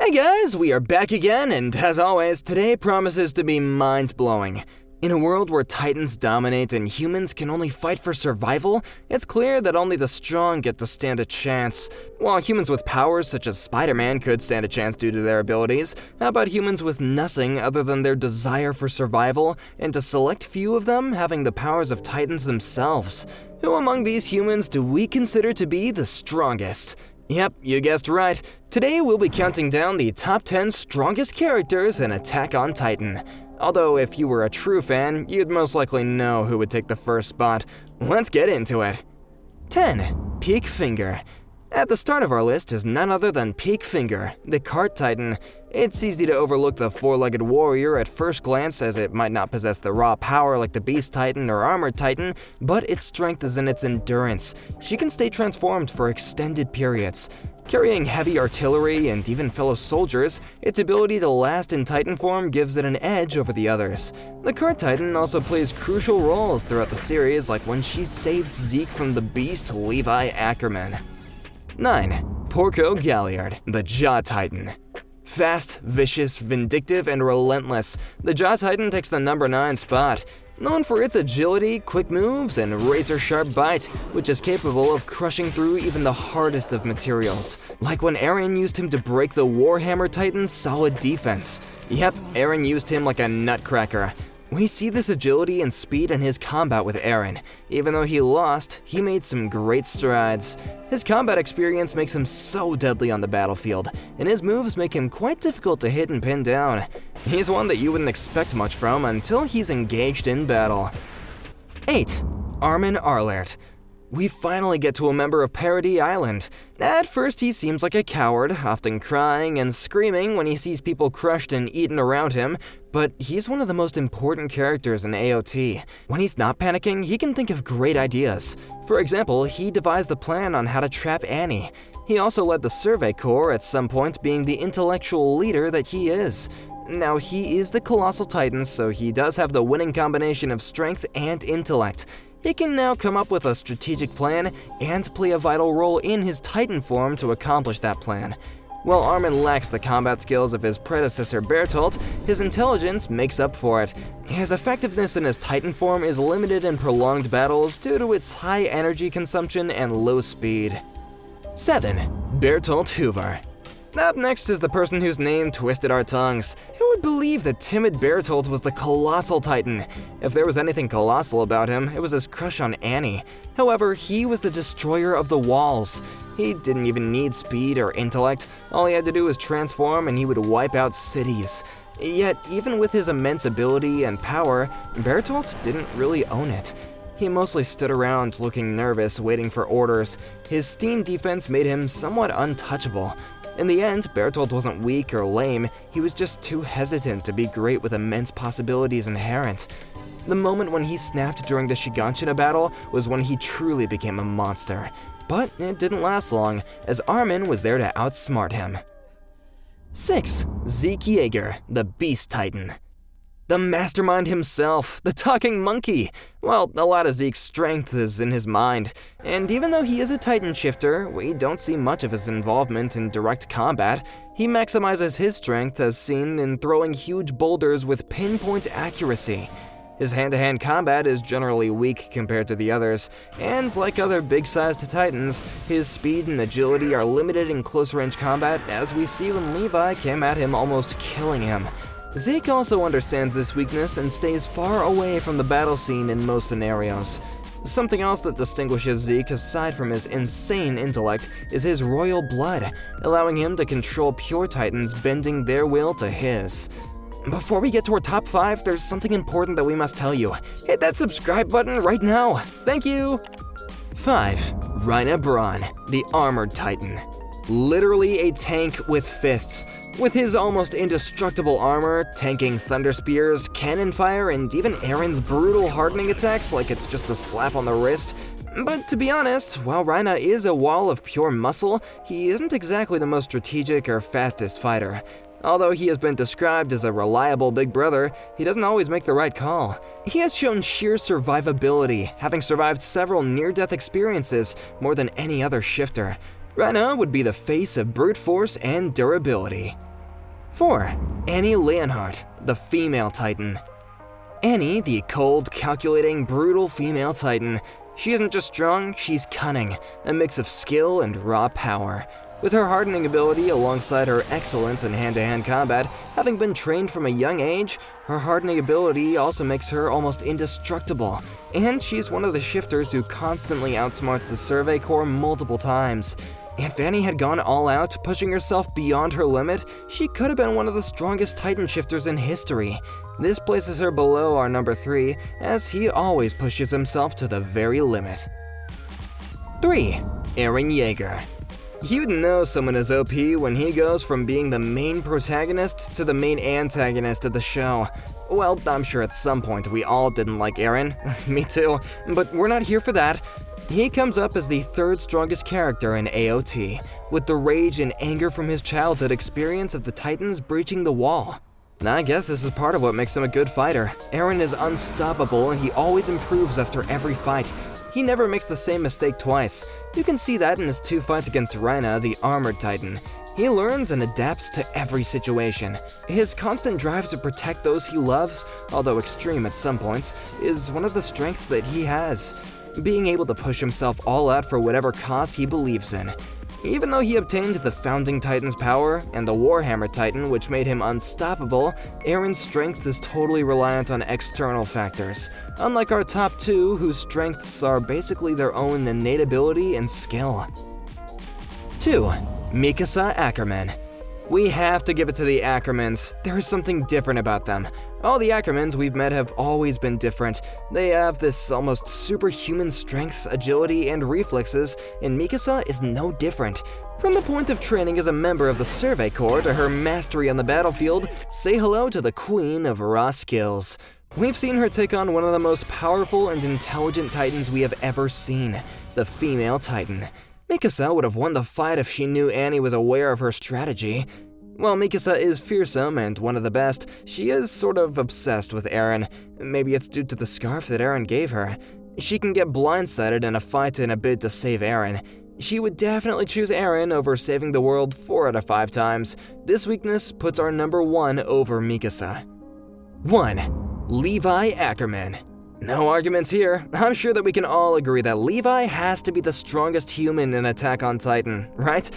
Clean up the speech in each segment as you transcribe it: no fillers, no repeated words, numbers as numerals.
Hey guys, we are back again, and as always, today promises to be mind-blowing. In a world where titans dominate and humans can only fight for survival, it's clear that only the strong get to stand a chance. While humans with powers such as Spider-Man could stand a chance due to their abilities, how about humans with nothing other than their desire for survival, and a select few of them having the powers of titans themselves? Who among these humans do we consider to be the strongest? Yep, you guessed right. Today we'll be counting down the top 10 strongest characters in Attack on Titan. Although if you were a true fan, you'd most likely know who would take the first spot. Let's get into it. 10. Peak Finger. At the start of our list is none other than Peak Finger, the Cart Titan. It's easy to overlook the four-legged warrior at first glance, as it might not possess the raw power like the Beast Titan or Armored Titan, but its strength is in its endurance. She can stay transformed for extended periods. Carrying heavy artillery and even fellow soldiers, its ability to last in Titan form gives it an edge over the others. The Cart Titan also plays crucial roles throughout the series, like when she saved Zeke from the beast Levi Ackerman. 9. Porco Galliard, the Jaw Titan. Fast, vicious, vindictive, and relentless, the Jaw Titan takes the number 9 spot. Known for its agility, quick moves, and razor-sharp bite, which is capable of crushing through even the hardest of materials. Like when Eren used him to break the Warhammer Titan's solid defense. Yep, Eren used him like a nutcracker. We see this agility and speed in his combat with Eren. Even though he lost, he made some great strides. His combat experience makes him so deadly on the battlefield, and his moves make him quite difficult to hit and pin down. He's one that you wouldn't expect much from until he's engaged in battle. 8. Armin Arlert. We finally get to a member of Parody Island. At first he seems like a coward, often crying and screaming when he sees people crushed and eaten around him, but he's one of the most important characters in AOT. When he's not panicking, he can think of great ideas. For example, he devised the plan on how to trap Annie. He also led the Survey Corps at some point, being the intellectual leader that he is. Now, he is the Colossal Titan, so he does have the winning combination of strength and intellect. He can now come up with a strategic plan and play a vital role in his Titan form to accomplish that plan. While Armin lacks the combat skills of his predecessor Bertolt, his intelligence makes up for it. His effectiveness in his Titan form is limited in prolonged battles due to its high energy consumption and low speed. 7. Bertolt Hoover. Up next is the person whose name twisted our tongues. Who would believe that timid Bertolt was the Colossal Titan? If there was anything colossal about him, it was his crush on Annie. However, he was the destroyer of the walls. He didn't even need speed or intellect. All he had to do was transform and he would wipe out cities. Yet, even with his immense ability and power, Bertolt didn't really own it. He mostly stood around looking nervous, waiting for orders. His steam defense made him somewhat untouchable. In the end, Bertolt wasn't weak or lame, he was just too hesitant to be great with immense possibilities inherent. The moment when he snapped during the Shiganshina battle was when he truly became a monster. But it didn't last long, as Armin was there to outsmart him. 6. Zeke Yeager, the Beast Titan. The mastermind himself, the talking monkey. Well, a lot of Zeke's strength is in his mind, and even though he is a Titan shifter, we don't see much of his involvement in direct combat. He maximizes his strength as seen in throwing huge boulders with pinpoint accuracy. His hand-to-hand combat is generally weak compared to the others, and like other big-sized Titans, his speed and agility are limited in close-range combat, as we see when Levi came at him almost killing him. Zeke also understands this weakness and stays far away from the battle scene in most scenarios. Something else that distinguishes Zeke aside from his insane intellect is his royal blood, allowing him to control pure Titans, bending their will to his. Before we get to our top 5, there's something important that we must tell you. Hit that subscribe button right now. Thank you. 5. Rhina Braun, the Armored Titan. Literally a tank with fists. With his almost indestructible armor, tanking thunder spears, cannon fire, and even Eren's brutal hardening attacks like it's just a slap on the wrist. But to be honest, while Rhina is a wall of pure muscle, he isn't exactly the most strategic or fastest fighter. Although he has been described as a reliable big brother, he doesn't always make the right call. He has shown sheer survivability, having survived several near-death experiences more than any other shifter. Rhina would be the face of brute force and durability. 4. Annie Leonhardt, the female Titan. Annie, the cold, calculating, brutal female Titan. She isn't just strong, she's cunning, a mix of skill and raw power. With her hardening ability alongside her excellence in hand-to-hand combat, having been trained from a young age, her hardening ability also makes her almost indestructible. And she's one of the shifters who constantly outsmarts the Survey Corps multiple times. If Annie had gone all out, pushing herself beyond her limit, she could have been one of the strongest Titan shifters in history. This places her below our number 3, as he always pushes himself to the very limit. 3. Eren Yeager. You'd know someone is OP when he goes from being the main protagonist to the main antagonist of the show. Well, I'm sure at some point we all didn't like Eren. Me too, but we're not here for that. He comes up as the 3rd strongest character in AOT, with the rage and anger from his childhood experience of the Titans breaching the wall. I guess this is part of what makes him a good fighter. Eren is unstoppable and he always improves after every fight. He never makes the same mistake twice. You can see that in his 2 fights against Reina, the armored Titan. He learns and adapts to every situation. His constant drive to protect those he loves, although extreme at some points, is one of the strengths that he has. Being able to push himself all out for whatever cause he believes in. Even though he obtained the Founding Titan's power and the Warhammer Titan, which made him unstoppable, Eren's strength is totally reliant on external factors, unlike our top 2, whose strengths are basically their own innate ability and skill. 2. Mikasa Ackerman. We have to give it to the Ackermans. There is something different about them. All the Ackermans we've met have always been different. They have this almost superhuman strength, agility, and reflexes, and Mikasa is no different. From the point of training as a member of the Survey Corps to her mastery on the battlefield, say hello to the queen of raw skills. We've seen her take on one of the most powerful and intelligent Titans we have ever seen, the female Titan. Mikasa would have won the fight if she knew Annie was aware of her strategy. While Mikasa is fearsome and one of the best, she is sort of obsessed with Eren. Maybe it's due to the scarf that Eren gave her. She can get blindsided in a fight in a bid to save Eren. She would definitely choose Eren over saving the world 4 out of 5 times. This weakness puts our number 1 over Mikasa. 1. Levi Ackerman. No arguments here. I'm sure that we can all agree that Levi has to be the strongest human in Attack on Titan, right?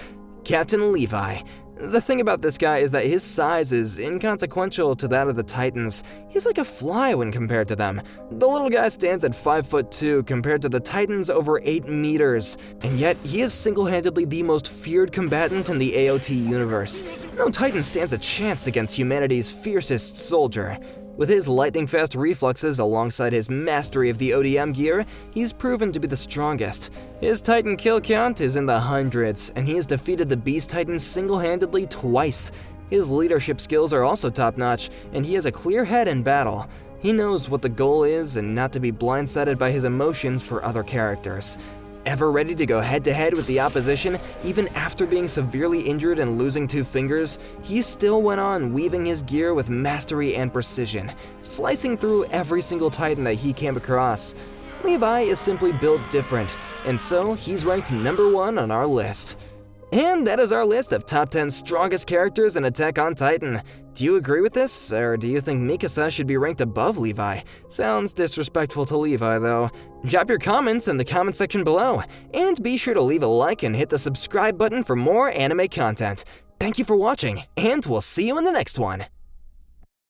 Captain Levi. The thing about this guy is that his size is inconsequential to that of the Titans. He's like a fly when compared to them. The little guy stands at 5'2" compared to the Titans over 8 meters, and yet he is single-handedly the most feared combatant in the AOT universe. No Titan stands a chance against humanity's fiercest soldier. With his lightning-fast reflexes alongside his mastery of the ODM gear, he's proven to be the strongest. His Titan kill count is in the hundreds, and he has defeated the Beast Titans single-handedly twice. His leadership skills are also top-notch, and he has a clear head in battle. He knows what the goal is and not to be blindsided by his emotions for other characters. Ever ready to go head-to-head with the opposition, even after being severely injured and losing 2 fingers, he still went on weaving his gear with mastery and precision, slicing through every single Titan that he came across. Levi is simply built different, and so he's ranked number 1 on our list. And that is our list of top 10 strongest characters in Attack on Titan. Do you agree with this, or do you think Mikasa should be ranked above Levi? Sounds disrespectful to Levi, though. Drop your comments in the comment section below, and be sure to leave a like and hit the subscribe button for more anime content. Thank you for watching, and we'll see you in the next one.